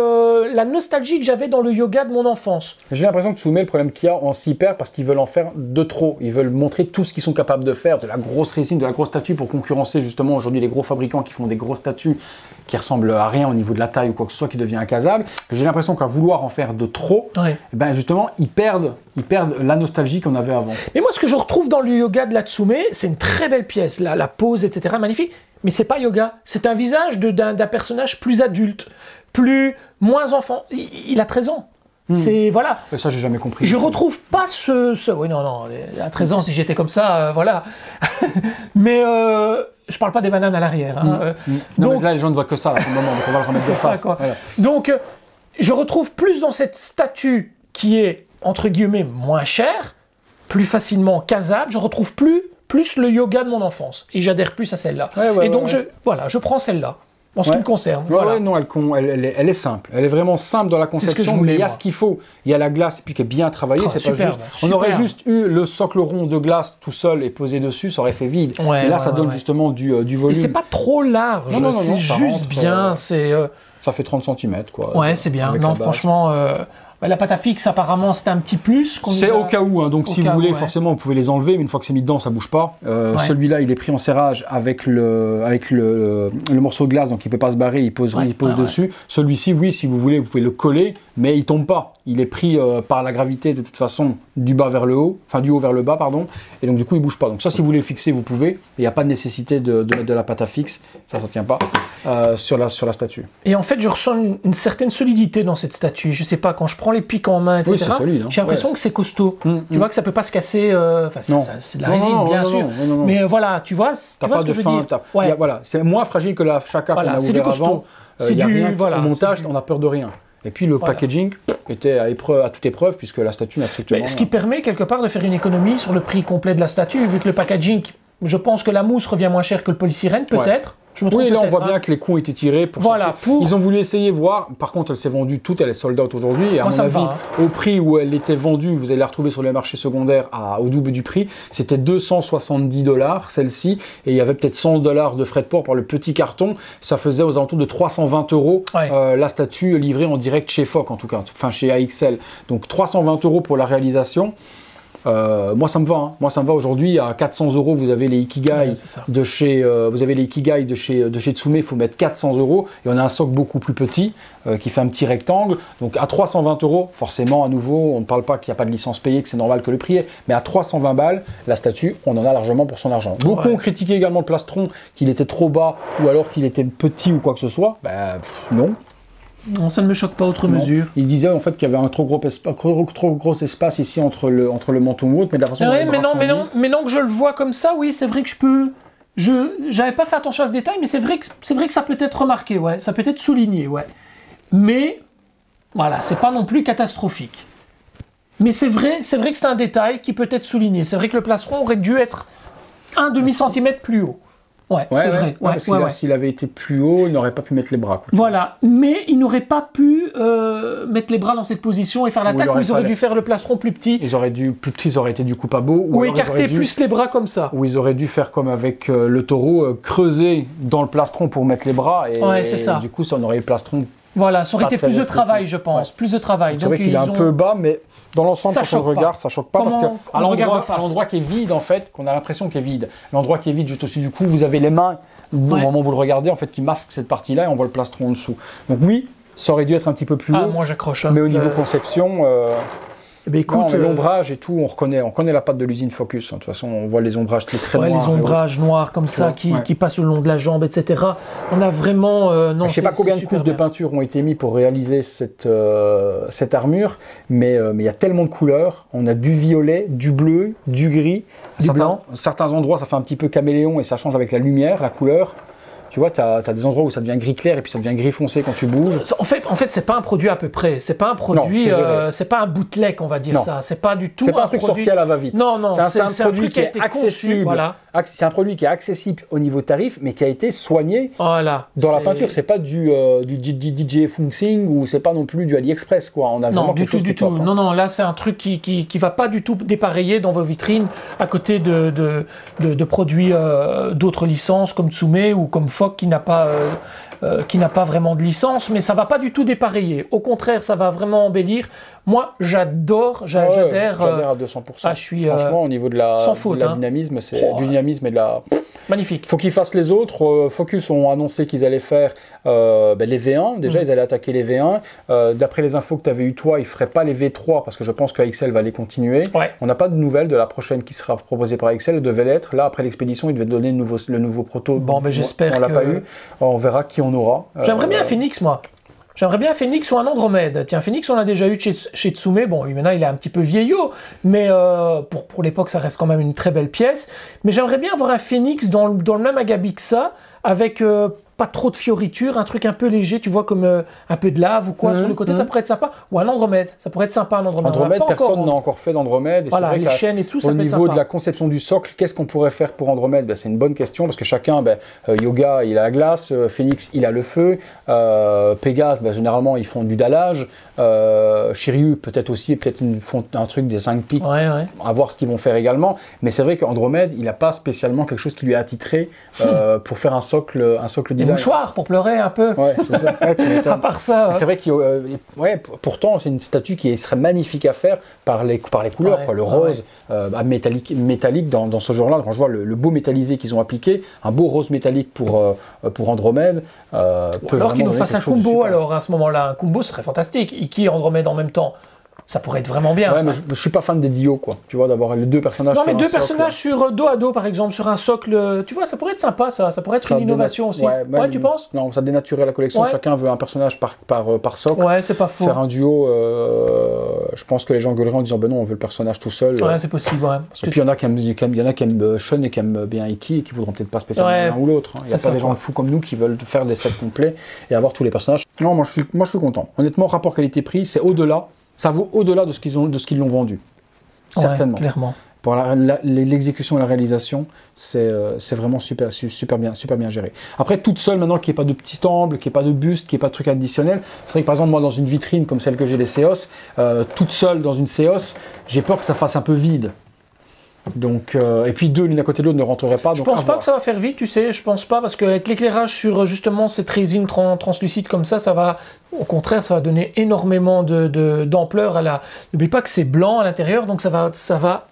la nostalgie que j'avais dans le yoga de mon enfance. J'ai l'impression que Tsume, le problème qu'il y a, on s'y perd parce qu'ils veulent en faire de trop. Ils veulent montrer tout ce qu'ils sont capables de faire, de la grosse résine, de la grosse statue pour concurrencer justement aujourd'hui les gros fabricants qui font des grosses statues qui ressemblent à rien au niveau de la taille ou quoi que ce soit, qui devient incasable. J'ai l'impression qu'à vouloir en faire de trop, Ouais. eh ben justement, ils perdent la nostalgie qu'on avait avant. Et moi, ce que je retrouve dans le yoga de la Tsume, c'est une très belle pièce. La pose, etc., magnifique. Mais c'est pas yoga. C'est un visage d'un personnage plus adulte, moins enfant. Il a 13 ans. C'est, voilà. Et ça, j'ai jamais compris. Je retrouve pas oui, non, à 13 ans, si j'étais comme ça, voilà. Mais je parle pas des bananes à l'arrière. Hein. Non, Donc, mais là, les gens ne voient que ça, là, pour le moment, donc on va le remettre de c'est ça, face. quoi. Voilà. Donc, je retrouve plus dans cette statue qui est, entre guillemets, moins chère, plus facilement casable, je retrouve plus le yoga de mon enfance. Et j'adhère plus à celle-là. Ouais, Et donc, ouais. je prends celle-là. en ce qui me concerne. Voilà. Ouais, non, elle est simple. Elle est vraiment simple dans la conception, mais il y a ce qu'il faut. Il y a la glace, et puis qui est bien travaillée. C'est pas juste. On aurait juste eu le socle rond de glace tout seul et posé dessus, ça aurait fait vide. Mais là, ça donne justement du volume. Et c'est pas trop large. Non, c'est juste bien. Ça fait 30 cm, quoi. Ouais, c'est bien. Non, franchement... la pâte à fixe, apparemment, c'était un petit plus. C'est au cas où, hein. Donc si vous voulez, forcément, vous pouvez les enlever, mais une fois que c'est mis dedans, ça bouge pas. Celui-là, il est pris en serrage avec le morceau de glace, donc il peut pas se barrer, il pose dessus. Celui-ci, oui, si vous voulez, vous pouvez le coller, mais il tombe pas. Il est pris par la gravité, de toute façon, du bas vers le haut, enfin du haut vers le bas, pardon, et donc du coup, il bouge pas. Donc ça, si vous voulez le fixer, vous pouvez. Il n'y a pas de nécessité de mettre de la pâte à fixe, ça ne tient pas sur la statue. Et en fait, je ressens une certaine solidité dans cette statue. Je sais pas, quand je prends les pics en main, etc., oui, c'est solide, hein. J'ai l'impression que c'est costaud. Tu vois que ça peut pas se casser. C'est de la résine, bien sûr. Non. Mais voilà, tu vois ce que je veux dire. Voilà, c'est moins fragile que la Shaka qu'on a ouvert avant. C'est du au montage, on n'a peur de rien. Et puis le packaging était à toute épreuve puisque la statue n'a strictement... Ce qui permet quelque part de faire une économie sur le prix complet de la statue, vu que le packaging, je pense que la mousse revient moins cher que le polystyrène, peut-être. Oui, là on voit bien que les coûts ont été tirés. Ils ont voulu essayer, voir. Par contre, elle s'est vendue toute, elle est sold out aujourd'hui. Et à mon avis, au prix où elle était vendue, vous allez la retrouver sur les marchés secondaires au double du prix. C'était 270 $, celle-ci. Et il y avait peut-être 100 $ de frais de port par le petit carton. Ça faisait aux alentours de 320 €. La statue livrée en direct chez Fock, en tout cas, enfin chez AXL. Donc 320 € pour la réalisation. Moi ça me va, hein. Moi ça me va. Aujourd'hui à 400 €, vous avez les Ikigai de chez Tsume. Il faut mettre 400 €. Et on a un socle beaucoup plus petit qui fait un petit rectangle. Donc à 320 €, forcément à nouveau, on ne parle pas qu'il n'y a pas de licence payée, que c'est normal que le prix est. Mais à 320 balles, la statue, on en a largement pour son argent. Beaucoup ont critiqué également le plastron, qu'il était trop bas ou alors qu'il était petit ou quoi que ce soit. Non. Non, ça ne me choque pas outre mesure. Il disait en fait qu'il y avait un trop gros espace ici entre le menton ou autre, mais de la façon mais non que je le vois comme ça, oui, c'est vrai que je peux... J'avais pas fait attention à ce détail, mais c'est vrai que ça peut être remarqué, ouais, ça peut être souligné, ouais. Mais, voilà, c'est pas non plus catastrophique. Mais c'est vrai que c'est un détail qui peut être souligné. C'est vrai que le plastron aurait dû être un demi-centimètre plus haut. Ouais, c'est vrai. S'il avait été plus haut, il n'aurait pas pu mettre les bras. Voilà, mais il n'aurait pas pu mettre les bras dans cette position et faire l'attaque, ou ils auraient dû faire le plastron plus petit. Ils auraient été du coup pas beau. Ou écarter plus les bras comme ça. Ou ils auraient dû faire comme avec le taureau, creuser dans le plastron pour mettre les bras. Et c'est ça. Du coup, ça en aurait eu le plastron. Voilà, ça aurait été plus de travail, je pense. Plus de travail. C'est vrai qu'il est un peu bas, mais dans l'ensemble, quand on le regarde, ça choque pas. Parce qu'à l'endroit qui est vide, en fait, qu'on a l'impression qu'il est vide, l'endroit qui est vide, juste au-dessus du cou, vous avez les mains, au moment où vous le regardez, en fait, qui masquent cette partie-là et on voit le plastron en dessous. Donc oui, ça aurait dû être un petit peu plus haut. Moi j'accroche. Mais au niveau conception... l'ombrage et tout, on connaît la patte de l'usine Focus. De toute façon, on voit les ombrages très noirs. Les ombrages noirs comme ça qui passent le long de la jambe, etc. On a vraiment... je ne sais pas combien de couches de peinture ont été mises pour réaliser cette armure, mais il y a tellement de couleurs. On a du violet, du bleu, du gris. Du blanc. Certains endroits, ça fait un petit peu caméléon et ça change avec la lumière, la couleur. Tu vois, tu as des endroits où ça devient gris clair et puis ça devient gris foncé quand tu bouges. En fait, c'est pas un produit à peu près. C'est pas un produit, c'est pas un bootleg, on va dire ça. C'est pas du tout. C'est pas un truc sorti à la va-vite. Non, c'est un produit qui est accessible. Voilà. C'est un produit qui est accessible au niveau tarif, mais qui a été soigné dans la peinture. C'est pas du DJ Funxing ou c'est pas non plus du AliExpress, quoi. On a vraiment quelque chose du tout. Non, là c'est un truc qui va pas du tout dépareiller dans vos vitrines à côté de produits d'autres licences comme Tsume ou comme Fock qui n'a pas vraiment de licence, mais ça va pas du tout dépareiller. Au contraire, ça va vraiment embellir. Moi, j'adore, j'adhère à 200%. Franchement, au niveau de dynamisme, c'est du dynamisme et de la... Magnifique. Faut qu'ils fassent les autres. Focus ont annoncé qu'ils allaient faire les V1. Déjà, ils allaient attaquer les V1. D'après les infos que tu avais eu toi, ils ne feraient pas les V3 parce que je pense que AXL va les continuer. On n'a pas de nouvelles de la prochaine qui sera proposée par AXL. Elle devait l'être. Là, après l'expédition, ils devaient donner le nouveau proto. Bon, mais j'espère on l'a pas eu. On verra qui on aura. J'aimerais bien un Phoenix, moi. J'aimerais bien un Phoenix ou un Andromède. Tiens, Phoenix, on l'a déjà eu chez Tsume. Bon, lui, maintenant, il est un petit peu vieillot, mais pour l'époque, ça reste quand même une très belle pièce. Mais j'aimerais bien avoir un Phoenix dans le même agabi que ça, avec pas trop de fioritures, un truc un peu léger, tu vois, comme un peu de lave ou quoi sur le côté, ça pourrait être sympa. Ou un Andromède, ça pourrait être sympa un Andromède. Andromède, personne n'a encore fait d'Andromède. Voilà, les chaînes et tout, ça peut être sympa. Au niveau de la conception du socle, qu'est-ce qu'on pourrait faire pour Andromède? C'est une bonne question parce que chacun, Yoga, il a la glace, Phoenix, il a le feu, Pégase, généralement, ils font du dallage, Shiryu, peut-être aussi, un truc des 5 pics, à voir ce qu'ils vont faire également. Mais c'est vrai qu'Andromède, il n'a pas spécialement quelque chose qui lui a attitré pour faire un socle design. Des mouchoirs pour pleurer un peu. Ouais, c'est ça. Ouais, à part ça. C'est vrai pourtant, c'est une statue qui serait magnifique à faire par les couleurs, quoi, le rose métallique dans ce genre-là. Quand je vois le beau métallisé qu'ils ont appliqué, un beau rose métallique pour Andromède. Alors qu'ils nous fassent un combo, alors à ce moment-là, un combo serait fantastique. Iki et Andromède en même temps. Ça pourrait être vraiment bien. Ouais, ça. mais je suis pas fan des dios, quoi. Tu vois, d'avoir les deux personnages. Non, mais deux personnages sur dos à dos, par exemple, sur un socle. Tu vois, ça pourrait être sympa, ça. Ça pourrait être une innovation aussi. Ouais, tu penses? Non, ça dénaturait la collection. Chacun veut un personnage par socle. Ouais, c'est pas faux. Faire un duo, je pense que les gens gueuleraient en disant, ben non, on veut le personnage tout seul. Ouais, c'est possible, ouais. Et puis il y en a qui aiment Sean et qui aiment bien Iki et qui voudront peut-être pas spécialement l'un ou l'autre. Il n'y a pas des gens fous comme nous qui veulent faire des sets complets et avoir tous les personnages. Non, moi je suis content. Honnêtement, rapport qualité-prix, c'est au-delà. Ça vaut au-delà de ce qu'ils l'ont vendu. Certainement. Clairement. Pour l'exécution et la réalisation, c'est vraiment super bien géré. Après, toute seule, maintenant qu'il n'y ait pas de petit temple, qu'il n'y ait pas de buste, qu'il n'y ait pas de truc additionnel, c'est vrai que par exemple, moi, dans une vitrine comme celle que j'ai des Seos, toute seule dans une Seos, j'ai peur que ça fasse un peu vide. Donc, et puis deux l'une à côté de l'autre ne rentreraient pas. Je pense pas que ça va faire vite, tu sais, je pense pas, parce qu'avec l'éclairage sur justement cette résine translucide comme ça va, au contraire, ça va donner énormément d'ampleur à la... N'oublie pas que c'est blanc à l'intérieur, donc ça va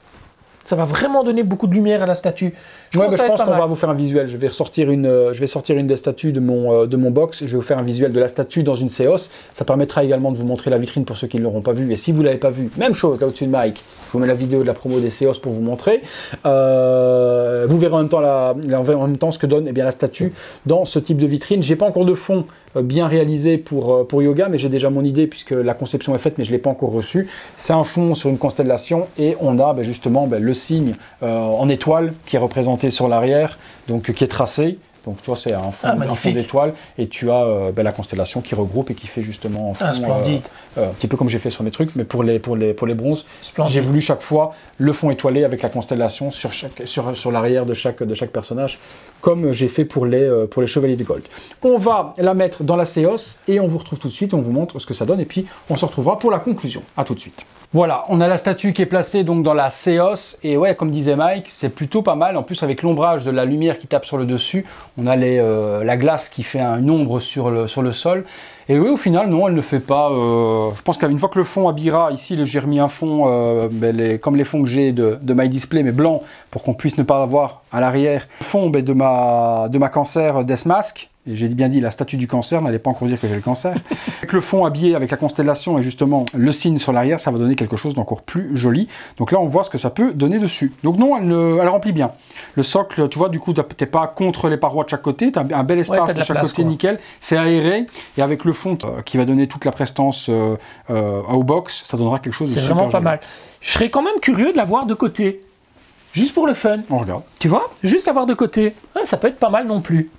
vraiment donner beaucoup de lumière à la statue. Je pense qu'on va vous faire un visuel. Je vais sortir une des statues de mon box et je vais vous faire un visuel de la statue dans une Seos. Ça permettra également de vous montrer la vitrine pour ceux qui ne l'auront pas vu. Et si vous ne l'avez pas vu, même chose là au-dessus de Mike, je vous mets la vidéo de la promo des Seos pour vous montrer. Vous verrez en même temps ce que donne la statue dans ce type de vitrine. J'ai pas encore de fond bien réalisé pour Yoga, mais j'ai déjà mon idée puisque la conception est faite, mais je ne l'ai pas encore reçue. C'est un fond sur une constellation et on a justement le signe en étoile qui est représenté sur l'arrière, donc qui est tracé. Donc tu vois, c'est un fond d'étoile et tu as la constellation qui regroupe et qui fait justement un fond, splendide. Un petit peu comme j'ai fait sur mes trucs, mais pour les bronzes, j'ai voulu chaque fois le fond étoilé avec la constellation sur l'arrière de chaque personnage, comme j'ai fait pour les Chevaliers de Gold. On va la mettre dans la Seos et on vous retrouve tout de suite, on vous montre ce que ça donne et puis on se retrouvera pour la conclusion. À tout de suite. Voilà, on a la statue qui est placée donc dans la Seos et ouais, comme disait Mike, c'est plutôt pas mal. En plus, avec l'ombrage de la lumière qui tape sur le dessus, on a la glace qui fait une ombre sur le sol. Et oui, au final, non, elle ne fait pas... je pense qu'une fois que le fond habillera, ici, j'ai remis un fond, comme les fonds que j'ai de My Display, mais blanc, pour qu'on puisse ne pas avoir à l'arrière le fond de ma Cancer Death Mask. Et j'ai bien dit la statue du cancer, n'allez pas encore dire que j'ai le cancer. Avec le fond habillé avec la constellation et justement le signe sur l'arrière, ça va donner quelque chose d'encore plus joli. Donc là, on voit ce que ça peut donner dessus. Donc non, elle remplit bien. Le socle, tu vois, du coup, tu n'es pas contre les parois de chaque côté, tu as un bel espace de chaque côté, nickel. C'est aéré et avec le fond qui va donner toute la prestance au box, ça donnera quelque chose de super joli. C'est vraiment pas mal. Je serais quand même curieux de la voir de côté. Juste pour le fun. On regarde. Tu vois, juste la voir de côté. Ouais, ça peut être pas mal non plus.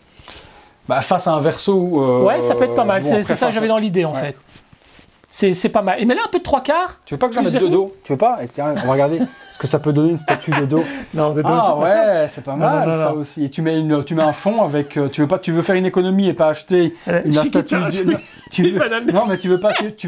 Face à un verso... ouais, ça peut être pas mal. C'est ça que j'avais dans l'idée, en fait. C'est pas mal. Et mais là, un peu de 3/4. Tu veux pas que je la mette de dos? Tu veux pas? Tiens, on va regarder. Est-ce que ça peut donner une statue de dos? Non, de dos, c'est pas mal, ça aussi. Et tu mets un fond avec... Tu veux faire une économie et pas acheter une statue... Non, mais tu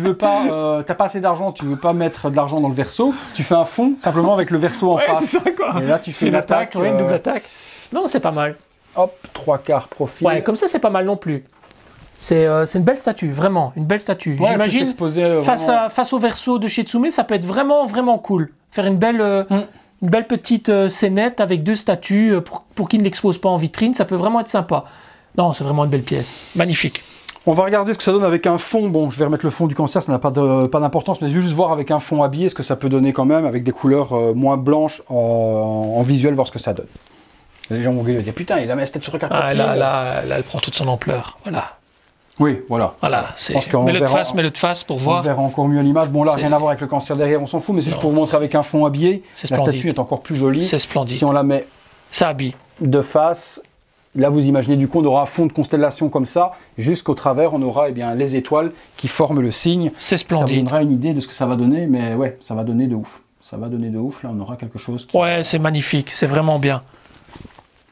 veux pas... T'as pas assez d'argent, tu veux pas mettre de l'argent dans le verso. Tu fais un fond simplement avec le verso en face. c'est ça, quoi. Et là, tu fais une attaque. Une double attaque. Non, c'est pas mal. Hop, 3/4 profil. Ouais, comme ça, c'est pas mal non plus. C'est une belle statue, vraiment, une belle statue. Ouais, j'imagine, face au verso de Shitsume, ça peut être vraiment, vraiment cool. Faire une belle petite scénette avec deux statues pour qu'ils ne l'exposent pas en vitrine, ça peut vraiment être sympa. Non, c'est vraiment une belle pièce. Magnifique. On va regarder ce que ça donne avec un fond. Bon, je vais remettre le fond du cancer, ça n'a pas d'importance, mais je vais juste voir avec un fond habillé ce que ça peut donner quand même, avec des couleurs moins blanches en visuel, voir ce que ça donne. Les gens vont dire putain, il a mis la tête sur le carte profil. Là, elle prend toute son ampleur. Voilà. Oui, voilà. Voilà, mets-le de face pour voir. On verra encore mieux l'image. Bon, là, rien à voir avec le cancer derrière, on s'en fout, mais c'est juste pour vous montrer avec un fond habillé. La statue est encore plus jolie. C'est splendide. Si on la met ça habille de face, Là, vous imaginez, du coup, on aura un fond de constellation comme ça. Jusqu'au travers, on aura les étoiles qui forment le signe. C'est splendide. Ça vous donnera une idée de ce que ça va donner, mais ouais, ça va donner de ouf. Ça va donner de ouf. Là, on aura quelque chose qui... Ouais, c'est magnifique. C'est vraiment bien.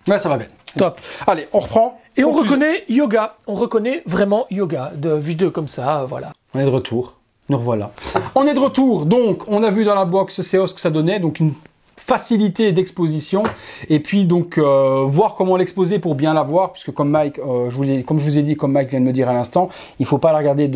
Ouais, ça va bien. Top. Allez, on reprend. Et on reconnaît yoga. On reconnaît vraiment yoga. De vidéo comme ça, voilà. On est de retour. Nous revoilà. On est de retour. Donc, on a vu dans la box CO ce que ça donnait. Donc, une facilité d'exposition et puis donc voir comment l'exposer pour bien la voir, puisque comme Mike, comme je vous ai dit, comme Mike vient de me dire à l'instant, il faut pas la regarder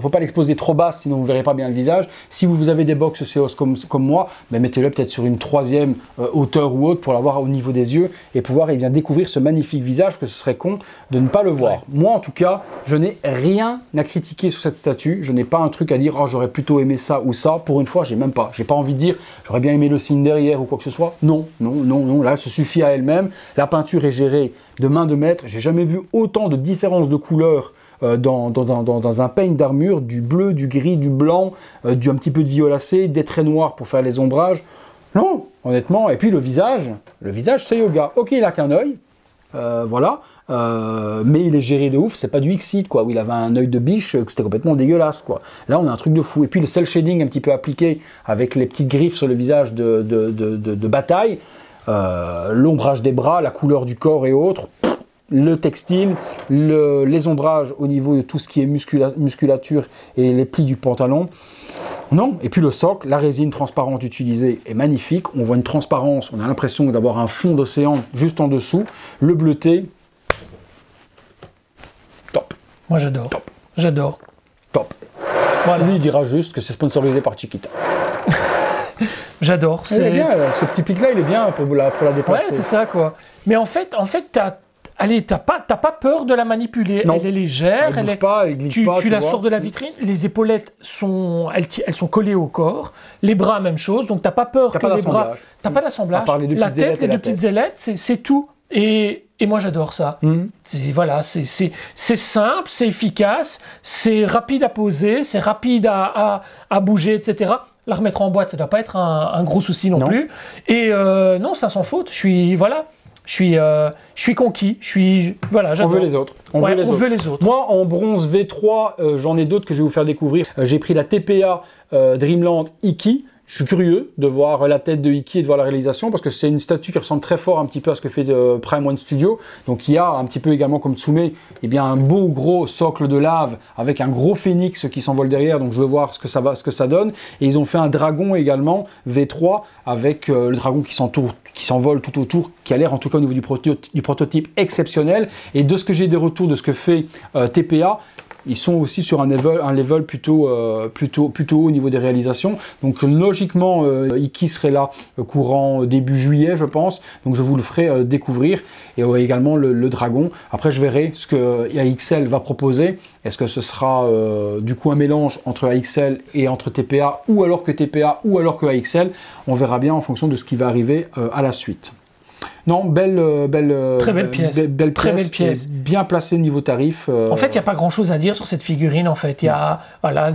faut pas l'exposer trop basse, sinon vous verrez pas bien le visage. Si vous avez des box CO comme moi, ben mettez-le peut-être sur une 3e hauteur ou autre pour l'avoir au niveau des yeux et pouvoir découvrir ce magnifique visage, que ce serait con de ne pas le voir. Ouais. Moi en tout cas, je n'ai rien à critiquer sur cette statue. Je n'ai pas un truc à dire, oh, j'aurais plutôt aimé ça ou ça. Pour une fois, j'ai pas envie de dire j'aurais bien aimé le signe derrière ou quoi que ce soit. Non, là, elle se suffit à elle-même. La peinture est gérée de main de maître. J'ai jamais vu autant de différences de couleurs dans un peigne d'armure, du bleu, du gris, du blanc, un petit peu de violacé, des traits noirs pour faire les ombrages. Non, honnêtement. Et puis le visage c'est yoga. Ok, il a qu'un œil, voilà. Mais il est géré de ouf, c'est pas du Xseed quoi, où il avait un œil de biche, c'était complètement dégueulasse quoi. Là on a un truc de fou. Et puis le cel shading un petit peu appliqué avec les petites griffes sur le visage de bataille, l'ombrage des bras, la couleur du corps et autres, le textile, les ombrages au niveau de tout ce qui est musculature et les plis du pantalon. Non, et puis le socle, la résine transparente utilisée est magnifique, on voit une transparence, on a l'impression d'avoir un fond d'océan juste en dessous, le bleuté. Top. Moi j'adore. Top. J'adore. Top. Voilà. Lui il dira juste que c'est sponsorisé par Chiquita. J'adore. C'est bien, ce petit pic là il est bien pour la déplacer. Ouais c'est ça quoi. Mais en fait t'as pas peur de la manipuler. Non. Elle est légère, elle bouge pas, elle glisse pas, tu la sors de la vitrine, les épaulettes elles sont collées au corps, les bras même chose, donc t'as pas peur que les bras... T'as pas d'assemblage. La tête, les deux petites ailettes, c'est tout. Et moi j'adore ça. Voilà, c'est simple, c'est efficace, c'est rapide à poser, c'est rapide à bouger, etc. La remettre en boîte, ça doit pas être un gros souci non plus. Et non, ça sans faute. Je suis conquis. Voilà, on veut les autres. On veut les autres. Moi, en bronze V3, j'en ai d'autres que je vais vous faire découvrir. J'ai pris la TPA Dreamland Iki. Je suis curieux de voir la tête de Iki et de voir la réalisation parce que c'est une statue qui ressemble très fort un petit peu à ce que fait Prime One Studio. Donc il y a un petit peu également comme Tsume, un beau gros socle de lave avec un gros phénix qui s'envole derrière. Donc je veux voir ce que ça donne. Et ils ont fait un dragon également V3 avec le dragon qui s'envole tout autour, qui a l'air en tout cas au niveau du prototype exceptionnel. Et de ce que j'ai des retours de ce que fait TPA, ils sont aussi sur un level plutôt haut au niveau des réalisations. Donc logiquement, Iki serait là courant début juillet, je pense. Donc je vous le ferai découvrir. Et également le dragon. Après, je verrai ce que AXL va proposer. Est-ce que ce sera du coup un mélange entre AXL et entre TPA, ou alors que TPA, ou alors que AXL. On verra bien en fonction de ce qui va arriver à la suite. Non, très belle pièce. Très belle pièce. Bien placée niveau tarif. En fait, il n'y a pas grand chose à dire sur cette figurine. En fait, il y a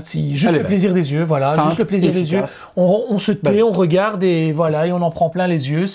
juste le plaisir des yeux. Voilà, simple, juste le plaisir des yeux. On se tait, on regarde et voilà, et on en prend plein les yeux.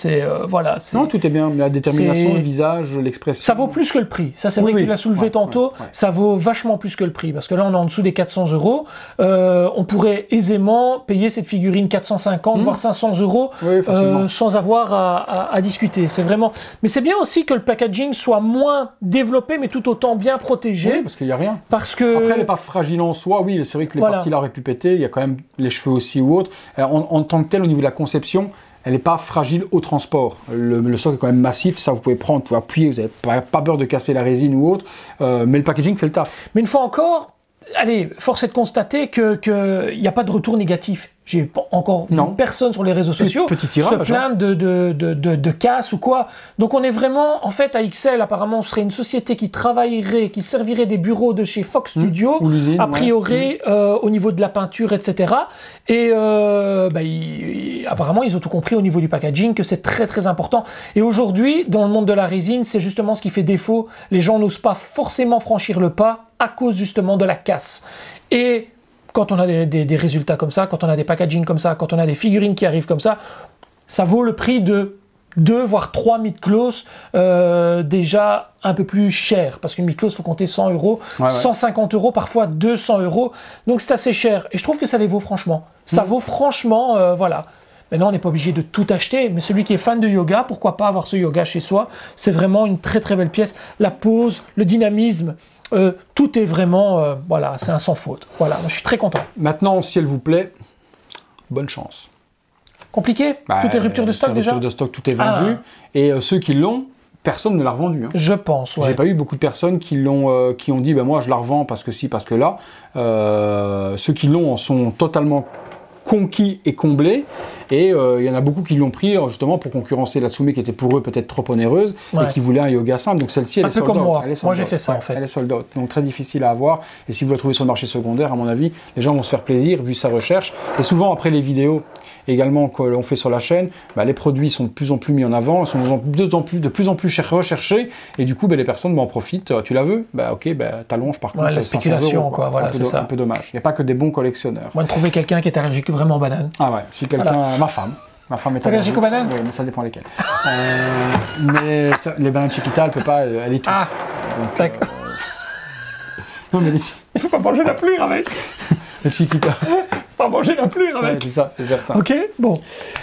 Non, tout est bien. La détermination, le visage, l'expression. Ça vaut plus que le prix. Ça, c'est vrai que tu l'as soulevé tantôt. Ça vaut vachement plus que le prix parce que là, on est en dessous des 400 €. On pourrait aisément payer cette figurine 450 voire 500 € sans avoir à discuter. C'est vraiment. Mais c'est bien aussi que le packaging soit moins développé, mais tout autant bien protégé. Oui, parce qu'il n'y a rien. Parce que... Après, elle n'est pas fragile en soi. Oui, c'est vrai que les parties là auraient pu péter. Il y a quand même les cheveux aussi ou autres. En tant que tel, au niveau de la conception, elle n'est pas fragile au transport. Le socle est quand même massif. Ça, vous pouvez prendre, vous pouvez appuyer. Vous n'avez pas peur de casser la résine ou autre. Mais le packaging fait le taf. Mais une fois encore, allez, force est de constater qu'il n'y a pas de retour négatif. J'ai encore vu personne sur les réseaux sociaux se plaindre de casse ou quoi. Donc on est vraiment, en fait, AXL, apparemment, serait une société qui travaillerait, qui servirait des bureaux de chez Fox Studio, a priori, au niveau de la peinture, etc. Et apparemment, ils ont tout compris au niveau du packaging, que c'est très très important. Et aujourd'hui, dans le monde de la résine, c'est justement ce qui fait défaut. Les gens n'osent pas forcément franchir le pas à cause justement de la casse. Et quand on a des résultats comme ça, quand on a des packaging comme ça, quand on a des figurines qui arrivent comme ça vaut le prix de 2 voire 3 mid-close déjà un peu plus cher, parce qu'une mid-close, il faut compter 100 €, 150 €, parfois 200 €, donc c'est assez cher, et je trouve que ça les vaut franchement. Ça vaut franchement, voilà. Maintenant, on n'est pas obligé de tout acheter, mais celui qui est fan de yoga, pourquoi pas avoir ce yoga chez soi? C'est vraiment une très très belle pièce. La pose, le dynamisme, tout est vraiment, voilà, c'est un sans faute. Voilà, moi, je suis très content. Maintenant, si elle vous plaît, bonne chance. Compliqué? Tout est rupture de stock déjà? Rupture de stock, tout est vendu. Et ceux qui l'ont, personne ne l'a revendu. Hein. Je pense, ouais. J'ai pas eu beaucoup de personnes qui ont dit, ben moi je la revends parce que si, parce que là. Ceux qui l'ont en sont totalement conquis et comblés. Et il y en a beaucoup qui l'ont pris justement pour concurrencer la Tsume qui était pour eux peut-être trop onéreuse et qui voulaient un yoga simple. Donc celle-ci, elle est sold out. Un peu comme moi. Moi j'ai fait ça en fait. Elle est sold out. Donc très difficile à avoir. Et si vous la trouvez sur le marché secondaire, à mon avis, les gens vont se faire plaisir vu sa recherche. Et souvent après les vidéos également que l'on fait sur la chaîne, bah, les produits sont de plus en plus mis en avant, sont de plus en plus recherchés. Et du coup, bah, les personnes en profitent. Tu la veux? Bah ok, bah, t'allonges par contre. La spéculation, quoi. Voilà, c'est ça. Un peu dommage. Il n'y a pas que des bons collectionneurs. Moi, de trouver quelqu'un qui est allergique vraiment aux bananes. Ah ouais, si quelqu'un, ma femme est allergique aux bananes? Oui, mais ça dépend lesquelles. Mais ça, les bananes Chiquita, elle peut pas, elle étouffe. Ah, d'accord. Non mais il faut pas manger la pluie avec. Les Chiquita. Pas manger la pluie avec. Ouais, c'est ça, c'est certain. Ok, bon.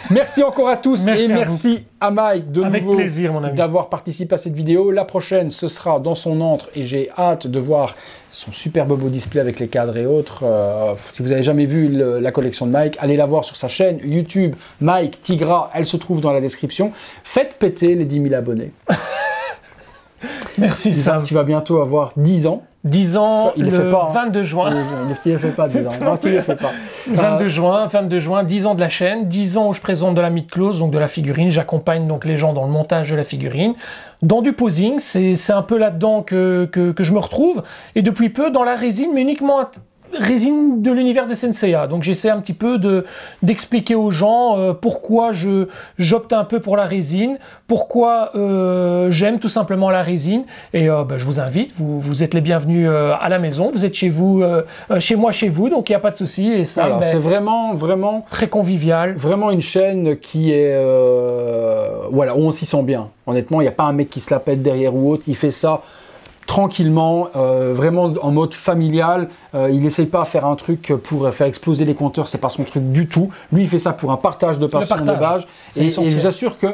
Merci encore à tous merci et merci à Mike de avec nouveau plaisir, mon ami, d'avoir participé à cette vidéo. La prochaine, ce sera dans son antre et j'ai hâte de voir son superbe beau display avec les cadres et autres. Si vous n'avez jamais vu la collection de Mike, allez la voir sur sa chaîne YouTube, Mike Tigra, elle se trouve dans la description. Faites péter les 10 000 abonnés. Merci Sam. Tu vas bientôt avoir 10 ans. 10 ans, il le fait pas, 22 juin. Il ne fait pas 10 ans. Non, tu ne le fais pas. 22 juin, 10 ans de la chaîne, 10 ans où je présente de la mid-close, donc de la figurine. J'accompagne donc les gens dans le montage de la figurine. Dans du posing, c'est un peu là-dedans que je me retrouve. Et depuis peu, dans la résine, mais uniquement résine de l'univers de Senseiya. Donc j'essaie un petit peu d'expliquer aux gens pourquoi j'opte un peu pour la résine, pourquoi j'aime tout simplement la résine. Et je vous invite, vous êtes les bienvenus à la maison, vous êtes chez vous, chez moi, chez vous, donc il n'y a pas de souci. Et ça, c'est vraiment très convivial. Vraiment une chaîne qui est, voilà, où on s'y sent bien. Honnêtement, il n'y a pas un mec qui se la pète derrière ou autre, il fait ça tranquillement, vraiment en mode familial. Il n'essaye pas à faire un truc pour faire exploser les compteurs, c'est pas son truc du tout. Lui, il fait ça pour un partage de passion de base. Et je vous assure que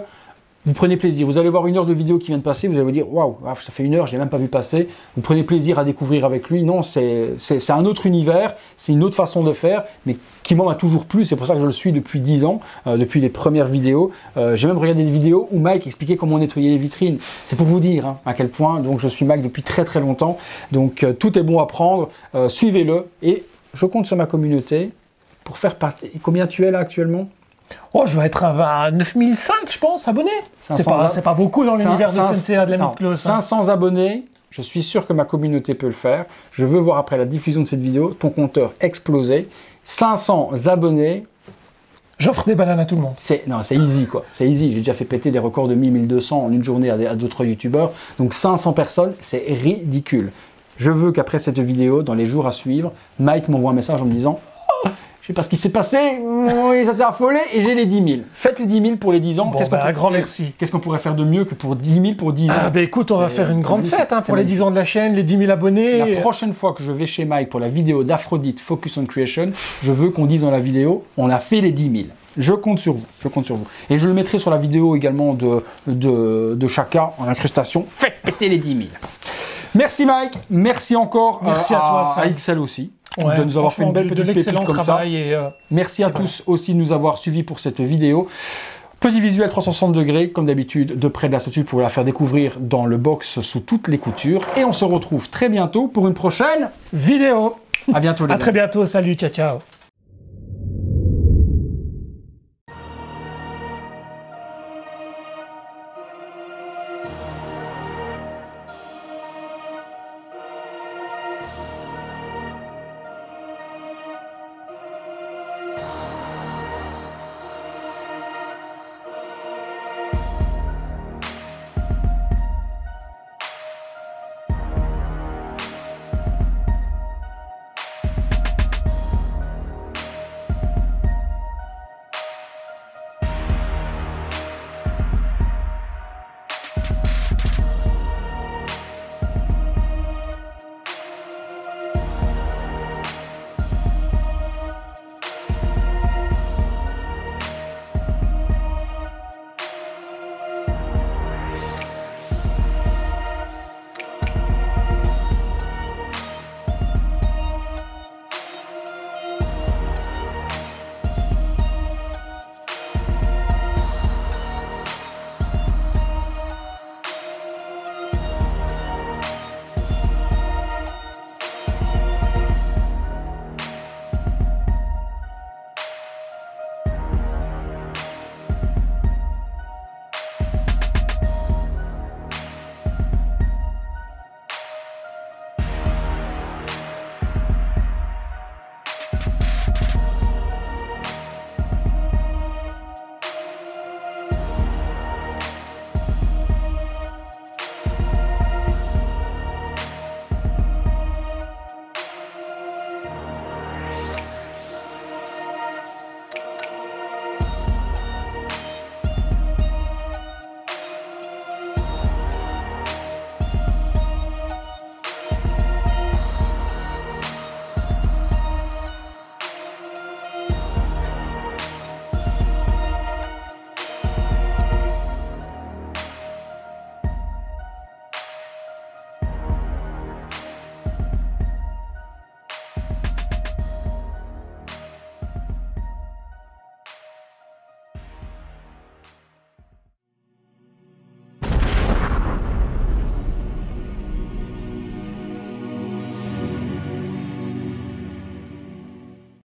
vous prenez plaisir. Vous allez voir une heure de vidéo qui vient de passer, vous allez vous dire waouh, ça fait une heure, je l'ai même pas vu passer. Vous prenez plaisir à découvrir avec lui. Non, c'est un autre univers, c'est une autre façon de faire, mais qui moi m'a toujours plu. C'est pour ça que je le suis depuis 10 ans, depuis les premières vidéos. J'ai même regardé des vidéos où Mike expliquait comment nettoyer les vitrines. C'est pour vous dire hein, à quel point. Donc je suis Mike depuis très très longtemps. Donc tout est bon à prendre. Suivez-le et je compte sur ma communauté pour faire partie. Combien tu es là actuellement? Oh, je vais être à 9005, je pense, abonnés. C'est pas beaucoup dans l'univers de Senseiya de la mid-close. 500 abonnés, je suis sûr que ma communauté peut le faire. Je veux voir après la diffusion de cette vidéo ton compteur exploser. 500 abonnés. J'offre des bananes à tout le monde. C'est easy quoi. C'est easy. J'ai déjà fait péter des records de 1000, 1200 en une journée à d'autres youtubeurs. Donc 500 personnes, c'est ridicule. Je veux qu'après cette vidéo, dans les jours à suivre, Mike m'envoie un message en me disant je sais pas ce qui s'est passé, ça s'est affolé et j'ai les 10 000. Faites les 10 000 pour les 10 ans. Bon, un grand merci. Qu'est-ce qu'on pourrait faire de mieux que pour 10 000 pour 10 ans? Écoute, on va faire une grande fête pour les 10 ans de la chaîne, les 10 000 abonnés. La prochaine fois que je vais chez Mike pour la vidéo d'Aphrodite Focus on Creation, je veux qu'on dise dans la vidéo, on a fait les 10 000. Je compte sur vous, je compte sur vous. Et je le mettrai sur la vidéo également de Chaka en incrustation. Faites péter les 10 000. Merci Mike, merci encore merci à toi, à XL aussi. Ouais, de nous avoir fait une belle petite pépite comme ça. Merci à tous aussi de nous avoir suivis pour cette vidéo. Petit visuel 360 degrés, comme d'habitude, de près de la statue pour la faire découvrir dans le box sous toutes les coutures. Et on se retrouve très bientôt pour une prochaine vidéo. À bientôt les amis. À très bientôt, salut, ciao ciao.